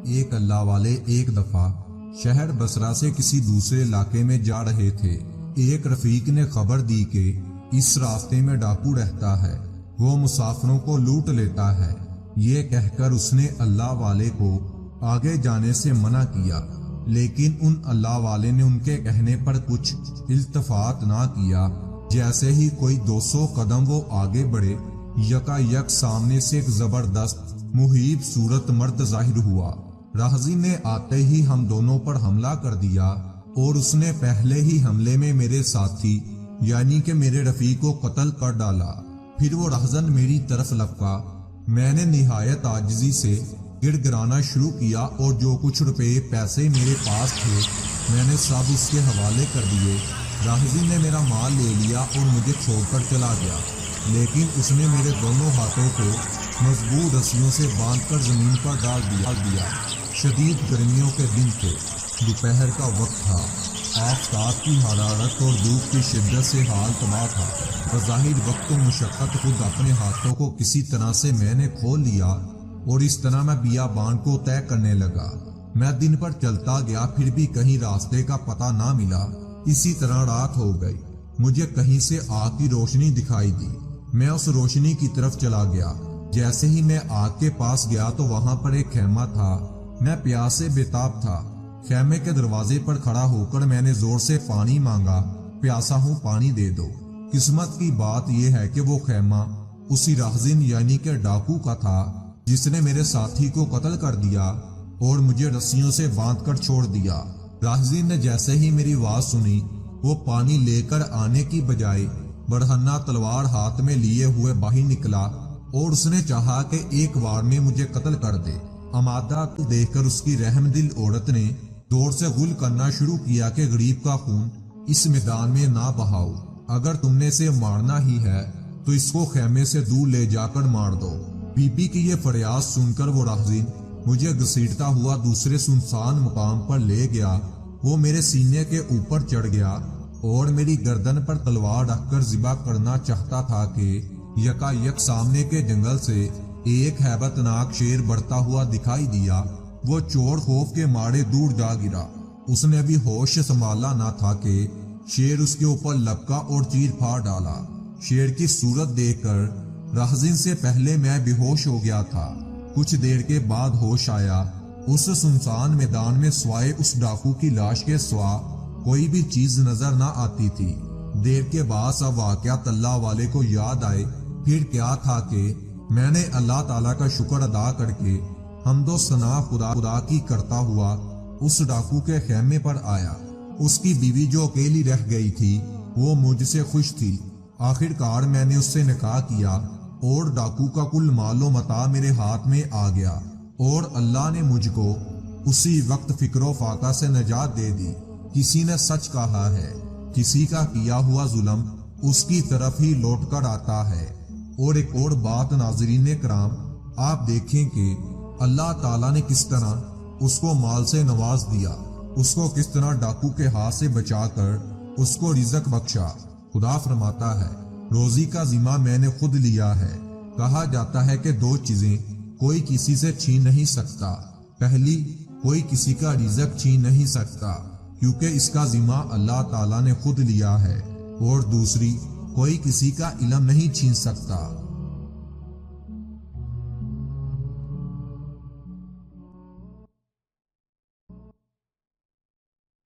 ایک اللہ والے ایک دفعہ شہر بصرہ سے کسی دوسرے علاقے میں جا رہے تھے۔ ایک رفیق نے خبر دی کہ اس راستے میں ڈاکو رہتا ہے، وہ مسافروں کو لوٹ لیتا ہے۔ یہ کہہ کر اس نے اللہ والے کو آگے جانے سے منع کیا، لیکن ان اللہ والے نے ان کے کہنے پر کچھ التفات نہ کیا۔ جیسے ہی کوئی 200 قدم وہ آگے بڑھے، یکا یک سامنے سے ایک زبردست مہیب صورت مرد ظاہر ہوا۔ راہزین نے آتے ہی ہم دونوں پر حملہ کر دیا اور اس نے پہلے ہی حملے میں میرے ساتھی یعنی کہ میرے رفیق کو قتل کر ڈالا۔ پھر وہ رہزن میری طرف لپکا۔ میں نے نہایت عاجزی سے گڑ گڑانا شروع کیا اور جو کچھ روپے پیسے میرے پاس تھے میں نے سب اس کے حوالے کر دیے۔ راہزین نے میرا مال لے لیا اور مجھے چھوڑ کر چلا گیا، لیکن اس نے میرے دونوں ہاتھوں کو مضبوط رسیوں سے باندھ کر زمین پر ڈال دیا۔ شدید گرمیوں کے دن تھے، دوپہر کا وقت تھا، آفتاب کی حرارت اور دھوپ کی شدت سے حال تباہ تھا۔ بظاہر وقت و مشقت خود اپنے ہاتھوں کو کسی طرح سے میں نے کھول لیا اور اس طرح میں بیابان کو طے کرنے لگا۔ میں دن پر چلتا گیا، پھر بھی کہیں راستے کا پتہ نہ ملا۔ اسی طرح رات ہو گئی، مجھے کہیں سے آگ کی روشنی دکھائی دی۔ میں اس روشنی کی طرف چلا گیا۔ جیسے ہی میں آگ کے پاس گیا تو وہاں پر ایک خیمہ تھا۔ میں پیاس سے بےتاب تھا۔ خیمے کے دروازے پر کھڑا ہو کر میں نے زور سے پانی مانگا، پیاسا ہوں، پانی دے دو۔ قسمت کی بات یہ ہے کہ وہ خیمہ اسی راہزن یعنی کہ ڈاکو کا تھا جس نے میرے ساتھی کو قتل کر دیا اور مجھے رسیوں سے باندھ کر چھوڑ دیا۔ راہزن نے جیسے ہی میری آواز سنی، وہ پانی لے کر آنے کی بجائے برہنہ تلوار ہاتھ میں لیے ہوئے باہر نکلا اور اس نے چاہا کہ ایک وار میں مجھے قتل کر دے۔ امادہ کو دیکھ کر اس کی رحم دل عورت نے دور سے غل کرنا شروع کیا کہ غریب کا خون اس میدان میں نہ بہاؤ، اگر تم نے اسے مارنا ہی ہے تو اس کو خیمے سے دور لے جا کر مار دو۔ بی بی کی یہ فریاد سن کر وہ راہزین مجھے گھسیٹتا ہوا دوسرے سنسان مقام پر لے گیا۔ وہ میرے سینے کے اوپر چڑھ گیا اور میری گردن پر تلوار رکھ کر ذبح کرنا چاہتا تھا کہ یکا یک سامنے کے جنگل سے ایک ہیبت ناک شیر بڑھتا ہوا دکھائی دیا۔ وہ چور خوف کے مارے دور جا گرا۔ اس نے ابھی ہوش سنبھالا نہ تھا کہ شیر اس کے اوپر لپکا اور چیر پھاڑ ڈالا۔ شیر کی صورت دیکھ کر راہزین سے پہلے میں بے ہوش ہو گیا تھا۔ کچھ دیر کے بعد ہوش آیا۔ اس سنسان میدان میں سوائے اس ڈاکو کی لاش کے سوا کوئی بھی چیز نظر نہ آتی تھی۔ دیر کے بعد سب واقعات اللہ والے کو یاد آئے۔ پھر کیا تھا کہ میں نے اللہ تعالیٰ کا شکر ادا کر کے حمد و ثنا خدا کی کرتا ہوا اس ڈاکو کے خیمے پر آیا۔ اس کی بیوی جو اکیلی رہ گئی تھی وہ مجھ سے خوش تھی۔ آخر کار میں نے اس سے نکاح کیا اور ڈاکو کا کل مال و متاع میرے ہاتھ میں آ گیا اور اللہ نے مجھ کو اسی وقت فکر و فاقہ سے نجات دے دی۔ کسی نے سچ کہا ہے، کسی کا کیا ہوا ظلم اس کی طرف ہی لوٹ کر آتا ہے۔ اور ایک اور بات ناظرین کرام، آپ دیکھیں کہ اللہ تعالیٰ نے کس طرح اس کو مال سے نواز دیا، اس کو کس طرح ڈاکو کے ہاتھ سے بچا کر اس کو رزق بخشا۔ خدا فرماتا ہے، روزی کا ذمہ میں نے خود لیا ہے۔ کہا جاتا ہے کہ دو چیزیں کوئی کسی سے چھین نہیں سکتا۔ پہلی، کوئی کسی کا رزق چھین نہیں سکتا کیونکہ اس کا ذمہ اللہ تعالیٰ نے خود لیا ہے، اور دوسری، کوئی کسی کا علم نہیں چھین سکتا